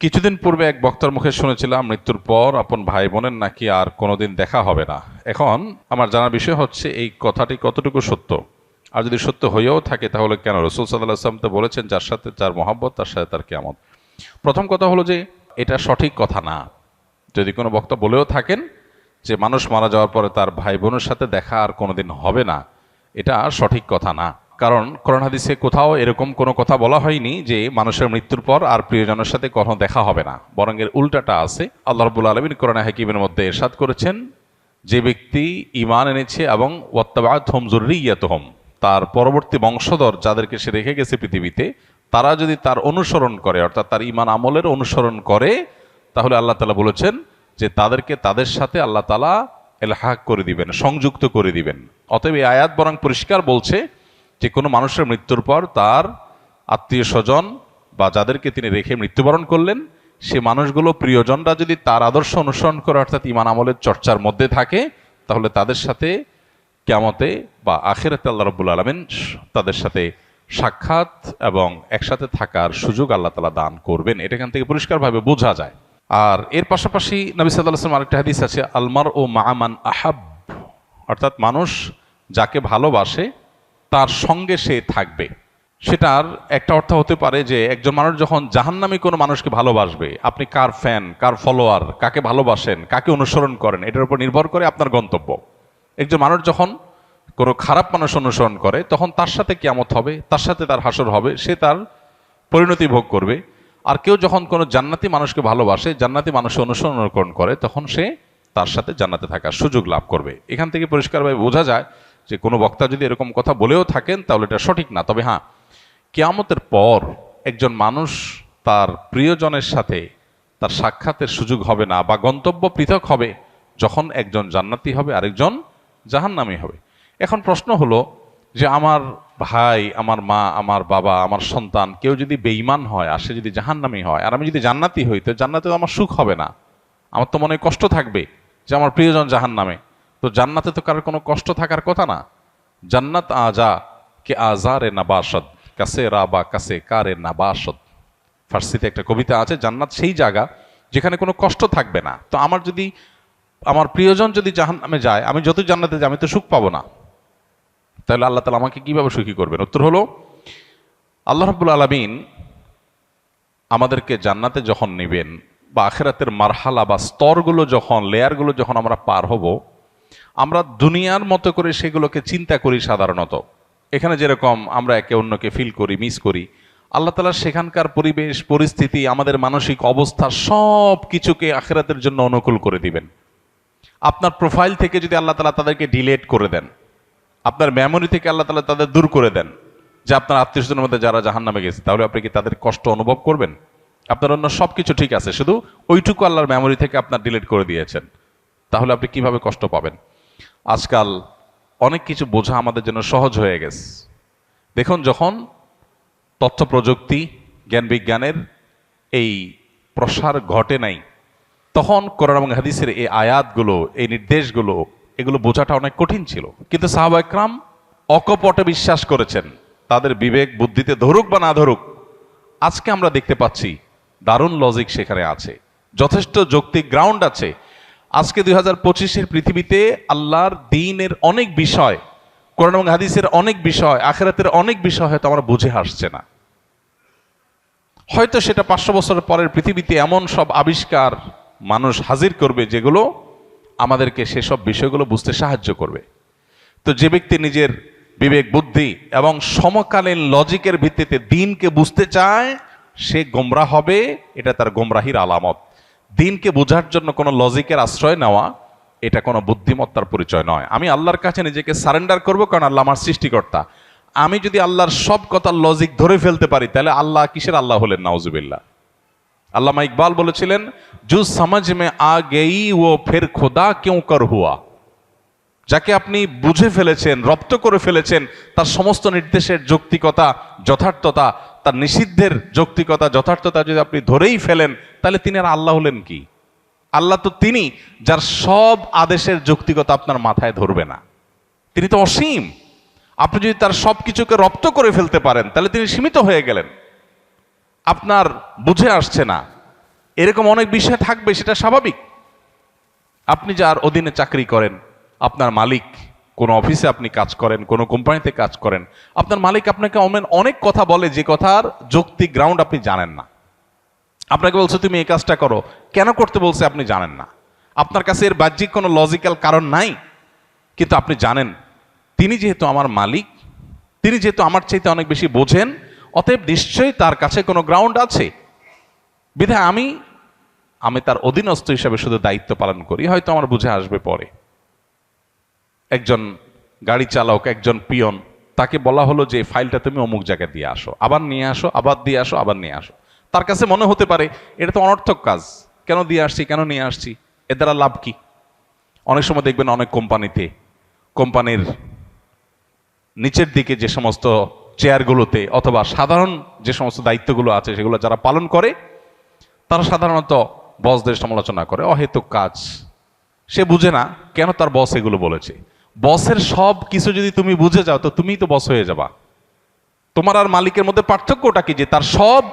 কিছুদিন পূর্বে এক বক্তার মুখে শুনেছিলাম মৃত্যুর পর আপন ভাই বোনের নাকি আর কোনোদিন দেখা হবে না। এখন আমার জানার বিষয় হচ্ছে এই কথাটি কতটুকু সত্য, আর যদি সত্য হয়েও থাকে তাহলে কেন? রাসূল সাল্লাল্লাহু আলাইহি ওয়াসাল্লাম তো বলেছেন, যার সাথে যার মহব্বত তার সাথে তার কিয়ামত। প্রথম কথা হলো যে এটা সঠিক কথা না। যদি কোনো বক্তা বলেও থাকেন যে মানুষ মারা যাওয়ার পরে তার ভাই বোনের সাথে দেখা আর কোনোদিন হবে না, এটা সঠিক কথা না। কারণ কোরআন হাদিসে কোথাও এরকম কোনো কথা বলা হয়নি যে মানুষের মৃত্যুর পর আর প্রিয়জনের সাথে কখনো দেখা হবে না, বরং এর উল্টাটা আছে। আল্লাহ রাব্বুল আলামিন কোরআনে হাকিমের মধ্যে ইরশাদ করেছেন, যে ব্যক্তি ঈমান এনেছে এবং ওয়াত্তাবা'আতহুম যুররিয়্যাতুহুম, তার পরবর্তী বংশধর যাদেরকে সে রেখে গেছে পৃথিবীতে, তারা যদি তার অনুসরণ করে, অর্থাৎ তার ঈমান আমলের অনুসরণ করে, তাহলে আল্লাহ তাআলা বলেছেন যে তাদেরকে তাদের সাথে আল্লাহ তাআলা ইলহাক করে দিবেন, সংযুক্ত করে দিবেন। অতএব এই আয়াত বরং পরিষ্কার বলছে যে কোনো মানুষের মৃত্যুর পর তার আত্মীয় স্বজন বা যাদেরকে তিনি রেখে মৃত্যুবরণ করলেন, সে মানুষগুলো প্রিয়জনরা যদি তার আদর্শ অনুসরণ করে, অর্থাৎ ঈমান আমলের চর্চার মধ্যে থাকে, তাহলে তাদের সাথে কিয়ামতে বা আখিরাতে আল্লাহ রাব্বুল আলামিন তাদের সাথে সাক্ষাৎ এবং একসাথে থাকার সুযোগ আল্লাহ তাআলা দান করবেন। এটা এখান থেকে পরিষ্কারভাবে বোঝা যায়। আর এর পাশাপাশি নবী সাল্লাল্লাহু আলাইহি ওয়াসাল্লাম আরেকটা হাদিস আছে, আলমার ও মা'মান আহাব, অর্থাৎ মানুষ যাকে ভালোবাসে তার সঙ্গে সে থাকবে। সেটার একটা অর্থ হতে পারে যে একজন মানুষ যখন জাহান্নামী কোনো মানুষকে ভালোবাসবে, আপনি কার ফ্যান, কার ফলোয়ার, কাকে ভালোবাসেন, কাকে অনুসরণ করেন, এটার উপর নির্ভর করে আপনার গন্তব্য। একজন মানুষ যখন কোনো খারাপ মানুষ অনুসরণ করে, তখন তার সাথে কিয়ামত হবে, তার সাথে তার হাসর হবে, সে তার পরিণতি ভোগ করবে। আর কেউ যখন কোনো জান্নাতি মানুষকে ভালোবাসে, জান্নাতি মানুষ অনুসরণ করে, তখন সে তার সাথে জান্নাতে থাকার সুযোগ লাভ করবে। এখান থেকে পরিষ্কারভাবে বোঝা যায় যে কোনো বক্তা যদি এরকম কথা বলেও থাকেন তাহলে এটা সঠিক না। তবে হ্যাঁ, কিয়ামতের পর একজন মানুষ তার প্রিয়জনের সাথে তার সাক্ষাতের সুযোগ হবে না, বা গন্তব্য পৃথক হবে, যখন একজন জান্নাতি হবে আরেকজন জাহান্নামী হবে। এখন প্রশ্ন হলো যে আমার ভাই, আমার মা, আমার বাবা, আমার সন্তান কেউ যদি বেঈমান হয় আর সে যদি জাহান্নামী হয়, আর আমি যদি জান্নাতি হই, তো জান্নাতে তো আমার সুখ হবে না, আমার তো মনে কষ্ট থাকবে যে আমার প্রিয়জন জাহান্নামে। তো জান্নাতে তো কারোর কোনো কষ্ট থাকার কথা না। জান্নাত আজা কে আজারে নাবাসদ কাছে রাবা কাছে কারে নাবাসদ, ফার্সিতে একটা কবিতা আছে, জান্নাত সেই জায়গা যেখানে কোনো কষ্ট থাকবে না। তো আমার প্রিয়জন যদি জাহান্নামে যায়, আমি যতই জান্নাতে যাই, আমি তো সুখ পাবো না। তাহলে আল্লাহ তাআলা আমাকে কিভাবে সুখী করবেন? উত্তর হলো, আল্লাহ রাব্বুল আলামিন আমাদেরকে জান্নাতে যখন নেবেন, বা আখিরাতের মারহালা বা স্তরগুলো যখন, লেয়ারগুলো যখন আমরা পার হব, আমরা দুনিয়ার মতো করে সেগুলোকে চিন্তা করি সাধারণত। এখানে যেরকম আমরা একে অন্যকে ফিল করি, মিস করি, আল্লাহ তাআলা সেখানকার পরিবেশ পরিস্থিতি, আমাদের মানসিক অবস্থা, সব কিছুকে আখিরাতের জন্য অনুকূল করে দিবেন। আপনার প্রোফাইল থেকে যদি আল্লাহ তাআলা তাদেরকে ডিলিট করে দেন, আপনার মেমোরি থেকে আল্লাহ তাআলা তাদের দূর করে দেন, যে আপনার আত্মীয় স্বজনের মধ্যে যারা জাহান্নামে গেছে, তাহলে আপনি কি তাদের কষ্ট অনুভব করবেন? আপনার অন্য সব কিছু ঠিক আছে, শুধু ওইটুকু আল্লাহর মেমোরি থেকে আপনার ডিলিট করে দিয়েছেন, তাহলে আপনি কিভাবে কষ্ট পাবেন? আজকাল অনেক কিছু বোঝা আমাদের জন্য সহজ হয়ে গেছে। দেখুন, যখন তথ্য প্রযুক্তি, জ্ঞান বিজ্ঞানের এই প্রসার ঘটে নাই, তখন কোরআন এবং হাদিসের এই আয়াতগুলো, এই নির্দেশগুলো, এগুলো বোঝাটা অনেক কঠিন ছিল। কিন্তু সাহাবা একরাম অকপটে বিশ্বাস করেছেন, তাদের বিবেক বুদ্ধিতে ধরুক বা না ধরুক। আজকে আমরা দেখতে পাচ্ছি দারুণ লজিক সেখানে আছে, যথেষ্ট যৌক্তিক গ্রাউন্ড আছে। আজকে 2025-এর পৃথিবীতে আল্লাহর দ্বীনের অনেক বিষয়, কোরআন এবং হাদিসের অনেক বিষয়, আখিরাতের অনেক বিষয় হয়তো আমরা বুঝে আসছে না। হয়তো সেটা 500 বছরের পরের পৃথিবীতে এমন সব আবিষ্কার মানুষ হাজির করবে যেগুলো আমাদেরকে সেসব বিষয়গুলো বুঝতে সাহায্য করবে। তো যে ব্যক্তি নিজের বিবেক বুদ্ধি এবং সমকালীন লজিকের ভিত্তিতে দ্বীনকে বুঝতে চায়, সে গোমরাহ হবে। এটা তার গোমরাহির আলামত। দ্বীনকে বোঝার জন্য কোনো লজিকের আশ্রয় নেওয়া, এটা কোনো বুদ্ধিমত্তার পরিচয় নয়। আমি আল্লাহর কাছে নিজেকে সারেন্ডার করব, কারণ আল্লাহ আমার সৃষ্টিকর্তা। আমি যদি আল্লাহর সব কথার লজিক ধরে ফেলতে পারি, তাহলে আল্লাহ কিসের আল্লাহ হলেন? নাউজুবিল্লাহ। আল্লামা ইকবাল বলেছিলেন, জু সমঝ মে আ গেই ও ফির খোদা কিউ কর হুয়া। যাকে আপনি বুঝে ফেলেছেন, রপ্ত করে ফেলেছেন, তার সমস্ত নির্দেশের যৌক্তিকতা, যথার্থতা, তার নিষিদ্ধের যৌক্তিকতা, যথার্থতা যদি আপনি ধরেই ফেলেন, তাহলে তিনি আর আল্লাহ হলেন কি? আল্লাহ তো তিনি যার সব আদেশের যৌক্তিকতা আপনার মাথায় ধরবে না। তিনি তো অসীম। আপনি যদি তার সব কিছুকে রপ্ত করে ফেলতে পারেন, তাহলে তিনি সীমিত হয়ে গেলেন। আপনার বুঝে আসছে না, এরকম অনেক বিষয় থাকবে, সেটা স্বাভাবিক। আপনি যার অধীনে চাকরি করেন, আপনার মালিক, কোনো অফিসে আপনি কাজ করেন, কোনো কোম্পানিতে কাজ করেন, আপনার মালিক আপনাকে অনেক কথা বলে যে কথার যৌক্তিক গ্রাউন্ড আপনি জানেন না। আপনাকে বলছে তুমি এই কাজটা করো, কেন করতে বলছে আপনি জানেন না। আপনার কাছে এর বাহ্যিক কোনো লজিক্যাল কারণ নাই, কিন্তু আপনি জানেন তিনি যেহেতু আমার মালিক, তিনি যেহেতু আমার চাইতে অনেক বেশি বোঝেন, অতএব নিশ্চয়ই তার কাছে কোনো গ্রাউন্ড আছে। বিধায় আমি তার অধীনস্থ হিসাবে শুধু দায়িত্ব পালন করি, হয়তো আমার বুঝে আসবে পরে। একজন গাড়ি চালক, একজন পিয়ন, তাকে বলা হলো যে ফাইলটা তুমি অমুক জায়গায় দিয়ে আসো, আবার নিয়ে আসো, আবার দিয়ে আসো, আবার নিয়ে আসো। তার কাছে মনে হতে পারে এটা তো অনর্থক কাজ, কেন দিয়ে আসছি, কেন নিয়ে আসছি, এর দ্বারা লাভ কি? অনেক সময় দেখবেন অনেক কোম্পানিতে, কোম্পানির নিচের দিকে যে সমস্ত চেয়ারগুলোতে অথবা সাধারণ যে সমস্ত দায়িত্বগুলো আছে সেগুলো যারা পালন করে, তারা সাধারণত বসদের সমালোচনা করে, অহেতুক কাজ। সে বুঝে না কেন তার বস এগুলো বলেছে। বসের সব কিছু যদি তুমি বুঝে যাও তো তুমিই তো বস হয়ে যাবা। তোমার আর মালিকের মধ্যে পার্থক্যটা কি? যে তার সব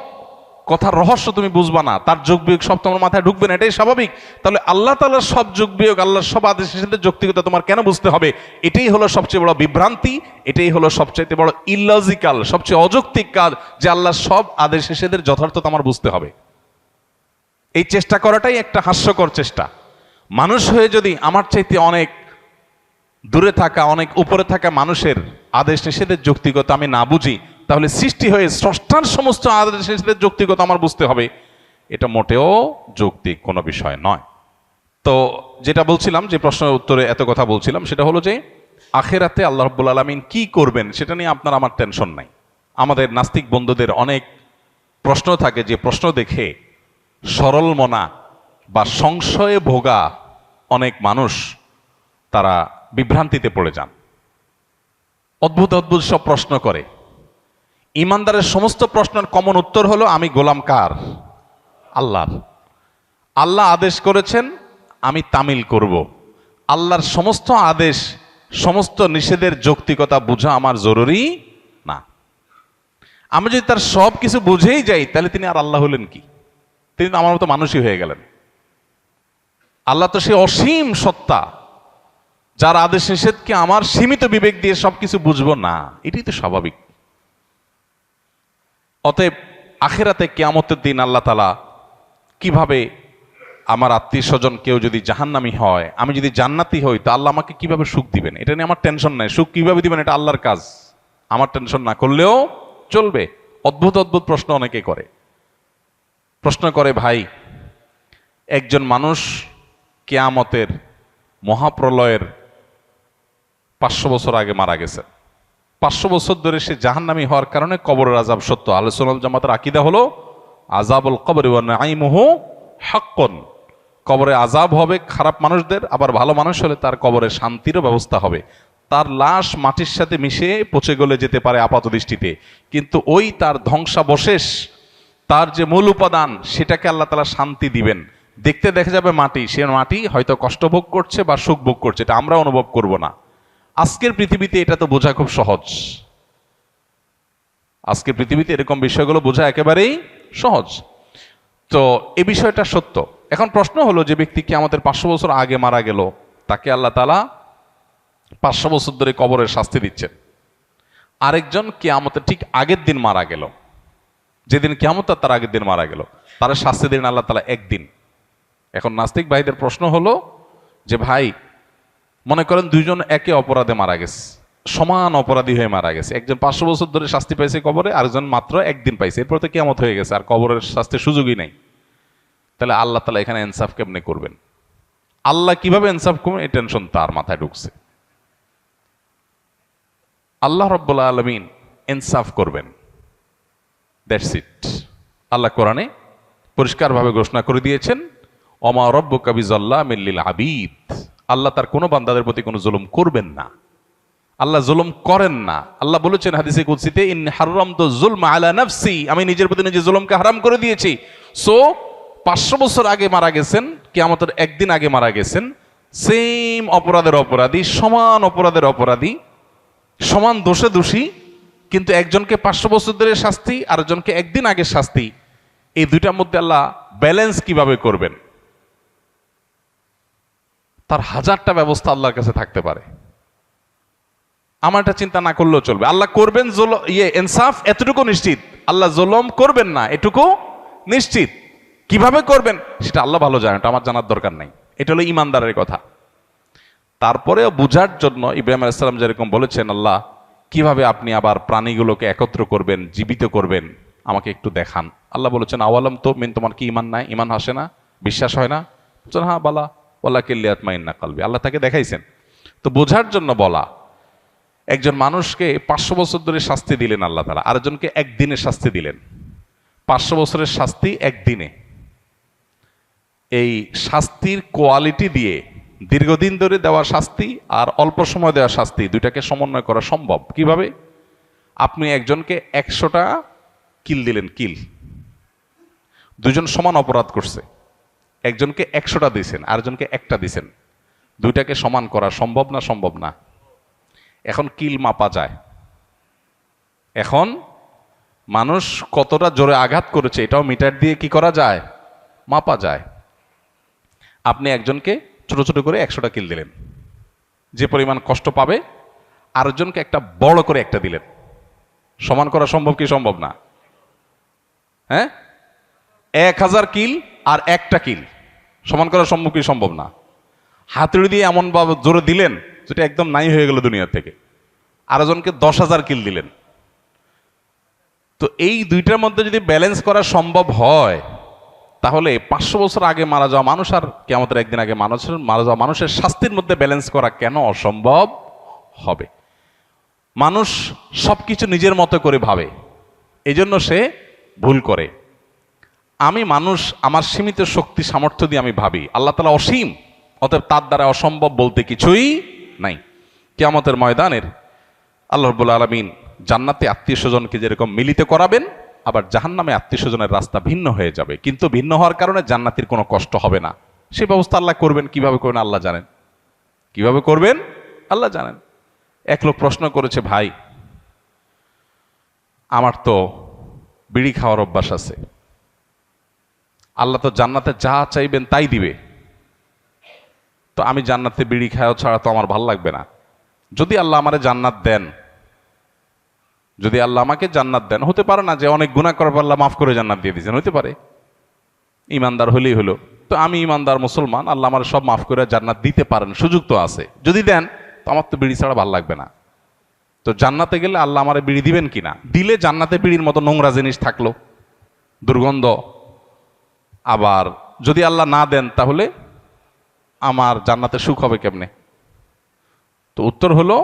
কথার রহস্য তুমি বুঝবা না, তার যোগ বিয়োগ সব তোমার মাথায় ঢুকবে না, এটাই স্বাভাবিক। তাহলে আল্লাহ তাআলার সব যোগ বিয়োগ, আল্লাহর সব আদেশ নিষেধের যৌক্তিকতা তোমার কেন বুঝতে হবে? এটাই হলো সবচেয়ে বড় বিভ্রান্তি, এটাই হলো সবচেয়ে বড় ইললজিক্যাল, সবচেয়ে অযৌক্তিক কাজ, যে আল্লাহর সব আদেশ নিষেধের যথার্থতা আমার বুঝতে হবে। এই চেষ্টা করাটাই একটা হাস্যকর চেষ্টা। মানুষ হয়ে যদি আমার চাইতে অনেক দূরে থাকা, অনেক উপরে থাকা মানুষের আদেশ নিষেধের যৌক্তিকতা আমি না বুঝি, তাহলে সৃষ্টি হয়ে স্রষ্টার সমস্ত আদেশ নিষেধের যৌক্তিকতা আমার বুঝতে হবে, এটা মোটেও যৌক্তিক কোনো বিষয় নয়। তো যেটা বলছিলাম, যে প্রশ্নের উত্তরে এত কথা বলছিলাম, সেটা হলো যে আখেরাতে আল্লাহ রাব্বুল আলামিন কি করবেন সেটা নিয়ে আপনার আমার টেনশন নাই। আমাদের নাস্তিক বন্ধুদের অনেক প্রশ্ন থাকে, যে প্রশ্ন দেখে সরল মনা বা সংশয়ে ভোগা অনেক মানুষ তারা বিভ্রান্তিতে পড়ে যান। অদ্ভুত অদ্ভুত সব প্রশ্ন করে। ইমানদারের সমস্ত প্রশ্নের কমন উত্তর হলো আমি গোলাম কার? আল্লাহর। আল্লাহ আদেশ করেছেন, আমি তামিল করব। আল্লাহর সমস্ত আদেশ, সমস্ত নিষেধের যৌক্তিকতা বোঝা আমার জরুরি না। আমি যদি তার সব কিছু বুঝেই যাই, তাহলে তিনি আর আল্লাহ হলেন কি? তিনি তো আমার মতো মানুষই হয়ে গেলেন। আল্লাহ তো সে অসীম সত্তা, যার আদেশ নিষেধকে আমার সীমিত বিবেক দিয়ে সবকিছু বুঝবো না, এটাই তো স্বাভাবিক। অতএব আখিরাতে কিয়ামতের দিন আল্লাহ তাআলা কিভাবে, আমার আত্মীয় স্বজন কেউ যদি জাহান্নামী হয়, আমি যদি জান্নাতি হই, তা আল্লাহ আমাকে কিভাবে সুখ দিবেন, এটা নিয়ে আমার টেনশন নাই। সুখ কিভাবে দিবেন এটা আল্লাহর কাজ, আমার টেনশন না করলেও চলবে। অদ্ভুত অদ্ভুত প্রশ্ন অনেকে করে। প্রশ্ন করে, ভাই, একজন মানুষ কিয়ামতের মহাপ্রলয়ের 500 বছর আগে মারা গেছে, 500 বছর ধরে সে জাহান্নামী হওয়ার কারণে কবরের আযাব সত্য। আহলে সুন্নাত ওয়াল জামাতের আকীদা হলো আযাবুল কবরি ওয়া নাঈমুহু হাক্কুন। কবরে আযাব হবে খারাপ মানুষদের, আবার ভালো মানুষ হলে তার কবরে শান্তিরও ব্যবস্থা হবে। তার লাশ মাটির সাথে মিশে পচে গলে যেতে পারে আপাত দৃষ্টিতে, কিন্তু ওই তার ধ্বংসাবশেষ, তার যে মূল উপাদান, সেটাকে আল্লাহ তাআলা শান্তি দিবেন। দেখতে দেখা যাবে মাটি, সে মাটি হয়তো কষ্ট ভোগ করছে বা সুখ ভোগ করছে, এটা আমরা অনুভব করব না। আজকের পৃথিবীতে এটা তো বোঝা খুব সহজ। আজকের পৃথিবীতে এরকম বিষয়গুলো বোঝা একেবারেই সহজ। তো এই বিষয়টা সত্য। এখন প্রশ্ন হলো, যে ব্যক্তি কিয়ামতের 500 বছর আগে মারা গেল, তাকে আল্লাহ তাআলা 500 বছর ধরে কবরের শাস্তি দিচ্ছেন। আরেকজন কিয়ামতের ঠিক আগের দিন মারা গেল, যেদিন কিয়ামত তার আগের দিন মারা গেল, তার শাস্তি দিন আল্লাহ তাআলা একদিন। এখন নাস্তিক ভাইদের প্রশ্ন হলো যে, ভাই, মনে করেন দুইজন একে অপরাধে মারা গেছে, সমান অপরাধী হয়ে মারা গেছে। একজন 500 বছর ধরে শাস্তি পাইছে কবরে, আরেকজন মাত্র একদিন পাইছে, এরপর তো কিয়ামত হয়ে গেছে, আর কবরের শাস্তির সুযোগই নাই। তাহলে আল্লাহ তাআলা এখানে ইনসাফ কেমনে করবেন? আল্লাহ কিভাবে ইনসাফ করবেন, এই টেনশন তার মাথায় ঢুকছে। আল্লাহ রাব্বুল আলামিন ইনসাফ করবেন, দ্যাটস ইট। আল্লাহ কোরআনে পরিষ্কারভাবে ঘোষণা করে দিয়েছেন, ওমা রাব্বুকা বিযাল্লামিল লিল আবিদ। আল্লাহ তার কোনো বান্দাদের প্রতি কোনো জুলুম করবেন না, আল্লাহ জুলুম করেন না। আল্লাহ বলেছেন হাদিসে কুদসিতে, ইন্নী হারামতু যুলমা আলা নাফসি, আমি নিজের প্রতি নিজে জুলুমকে হারাম করে দিয়েছি। সো 500 বছর আগে মারা গেছেন, কিয়ামতের একদিন আগে মারা গেছেন, সেম অপরাধের অপরাধী, সমান অপরাধের অপরাধী, সমান দোষে দোষী, কিন্তু একজনকে 500 বছর ধরে শাস্তি, আরেকজনকে একদিন আগে শাস্তি। এই দুইটার মধ্যে আল্লাহ ব্যালেন্স কিভাবে করবেন, তার হাজারটা ব্যবস্থা আল্লাহর কাছে থাকতে পারে। আমার এটা চিন্তা না করলেও চলবে। আল্লাহ করবেন ইনসাফ, এতটুকু নিশ্চিত। আল্লাহ জুলুম করবেন না, এটুকু নিশ্চিত। কিভাবে করবেন সেটা আল্লাহ ভালো জানেন, এটা আমার জানার দরকার নাই। এটা হলো ইমানদারের কথা। তারপরেও বুঝার জন্য ইব্রাহিম আলাইহিস সালাম যেরকম বলেছেন, আল্লাহ কিভাবে আপনি আবার প্রাণীগুলোকে একত্র করবেন, জীবিত করবেন, আমাকে একটু দেখান। আল্লাহ বলেছেন, আওয়ালাম তো মিন, তোমার কি ইমান নাই, ইমান আসে না, বিশ্বাস হয় না? বলছেন হ্যাঁ বালা ওয়াল্লাহ কিল্লিয়াতমাইন্না কালবি। আল্লাহ তাকে দেখাইছেন। তো বোঝার জন্য বলা। একজন মানুষকে 500 বছর ধরে শাস্তি দিলেন আল্লাহ তাআলা, আরেকজনকে একদিনে শাস্তি দিলেন। 500 বছরের শাস্তি একদিনে। এই শাস্তির কোয়ালিটি দিয়ে দীর্ঘদিন ধরে দেওয়া শাস্তি আর অল্প সময় দেওয়া শাস্তি দুইটাকে সমন্বয় করা সম্ভব কিভাবে? আপনি একজনকে 100টা কিল দিলেন, কিল, দুজন সমান অপরাধ করছে, একজনকে 100টা দিয়েছেন, আরেকজনকে একটা দিয়েছেন, দুইটাকে সমান করা সম্ভব না? সম্ভব না। এখন কিল মাপা যায়। এখন মানুষ কতটা জোরে আঘাত করেছে এটাও মিটার দিয়ে কি করা যায়? মাপা যায়। আপনি একজনকে ছোট ছোট করে 100টা কিল দিলেন, যে পরিমাণ কষ্ট পাবে, আরেকজনকে একটা বড় করে একটা দিলেন, সমান করা সম্ভব কি সম্ভব না? হ্যাঁ, 1000 কিল আর একটা কিল সমান করা সম্ভব কি সম্ভব না? হাতুড়ি দিয়ে এমন ভাবে জোরে দিলেন যেটা একদম নাই হয়ে গেল দুনিয়া থেকে। আরেকজনকে 10,000 কিল দিলেন। তো এই দুইটার মধ্যে যদি ব্যালেন্স করা সম্ভব হয়, তাহলে 500 বছর আগে মারা যাওয়া মানুষ আর কিয়ামতের একদিন আগে মারা যাওয়া মানুষের শাস্তির মধ্যে ব্যালেন্স করা কেন অসম্ভব হবে? মানুষ সবকিছু নিজের মতো করে ভাবে, এই জন্য সে ভুল করে। আমি মানুষ, আমার সীমিত শক্তি সামর্থ্য দিয়ে আমি ভাবি, আল্লাহ তাআলা অসীম, অতএব তার দ্বারা অসম্ভব বলতে কিছুই নাই। কিয়ামতের ময়দানের আল্লাহ রাব্বুল আলামিন জান্নাতে আত্মীয় স্বজনকে যেরকম মিলিত করাবেন, আবার জাহান্নামে আত্মীয় স্বজনের রাস্তা ভিন্ন হয়ে যাবে, কিন্তু ভিন্ন হওয়ার কারণে জান্নাতের কোনো কষ্ট হবে না। সে ব্যবস্থা আল্লাহ করবেন। কিভাবে করবেন আল্লাহ জানেন, কিভাবে করবেন আল্লাহ জানেন। এক লোক প্রশ্ন করেছে, ভাই আমার তো বিড়ি খাওয়ার অভ্যাস আছে, আল্লাহ তো জান্নাতে যা চাইবেন তাই দিবে, তো আমি জান্নাতে বিড়ি খাওয়া ছাড়া তো আমার ভাল লাগবে না। যদি আল্লাহ আমারে জান্নাত দেন, যদি আল্লাহ আমাকে জান্নাত দেন, হতে পারে না যে অনেক গুনাহ করার পর আল্লাহ মাফ করে জান্নাত দিয়ে দিয়েছেন, হতে পারে, ইমানদার হলেই হলো। তো আমি ইমানদার মুসলমান, আল্লাহ আমার সব মাফ করে জান্নাত দিতে পারেন, সুযোগ তো আছে। যদি দেন তো আমার তো বিড়ি ছাড়া ভাল লাগবে না। তো জান্নাতে গেলে আল্লাহ আমারে বিড়ি দিবেন কিনা? দিলে জান্নাতে বিড়ির মতো নোংরা জিনিস থাকলো, দুর্গন্ধ। আবার যদি আল্লাহ না দেন, তাহলে আমার জান্নাতে সুখ হবে কেমনে? তো উত্তর হলো,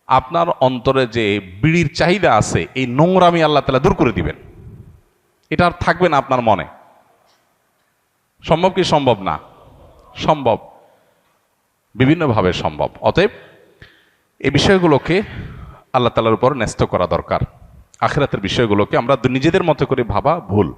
আপনার অন্তরে যে বিড়ির চাহিদা আছে, এই নোংরামি আল্লাহ তাআলা দূর করে দিবেন। এটা আর থাকবে না আপনার মনে। সম্ভব কি সম্ভব না? সম্ভব, বিভিন্নভাবে সম্ভব। অতএব এই বিষয়গুলোকে আল্লাহ তাআলার উপর ন্যস্ত করা দরকার। আখিরাতের বিষয়গুলোকে আমরা নিজেদের মতো করে ভাবা ভুল।